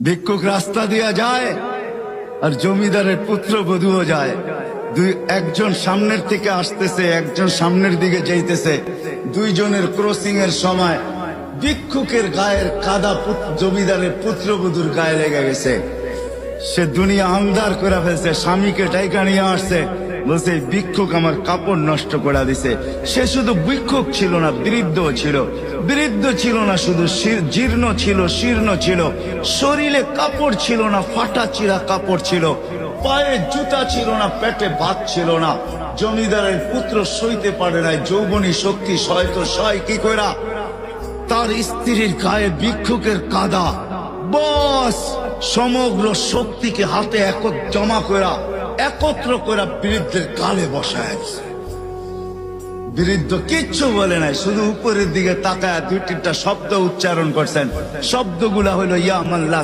ভিক্ষুক রাস্তা দিয়া যায় আর জমিদারের পুত্রবধূও যায়। একজন সামনের থেকে আসতেছে, একজন সামনের দিকে যাইতেছে। দুইজনের ক্রসিং এর সময় ভিক্ষুকের গায়ের কাদা জমিদারের পুত্রবধূর গায়ে লেগে গেছে। সে দুনিয়া আন্দার করে ফেলছে, স্বামীকে টাইকা নিয়ে আসছে, বলছে ভিক্ষুক আমার কাপড় নষ্ট করে দিছে। সে শুধু ভিক্ষুক ছিল না, বৃদ্ধ ছিল। বৃদ্ধ ছিল না শুধু, জীর্ণ ছিল, শীর্ণ ছিল। শরীরে কাপড় ছিল না, ফাটা চিরা কাপড় ছিল। পায়ে জুতা ছিল না, পেটে ভাত ছিল না। জমিদারের পুত্র সইতে পারে নাই, যৌবনী শক্তি সয়তো সয় কি কইরা তার স্ত্রীর গায়ে ভিক্ষুকের কাদা। বস সমগ্র শক্তিকে হাতে জমা করা, একত্র করা বৃদ্ধের গালে বসায়। বৃদ্ধ কিচ্ছু বলে নাই, শুধু উপরের দিকে তাকায় দুই তিনটা শব্দ উচ্চারণ করছেন। শব্দগুলা হলো ইয়া মাল্লা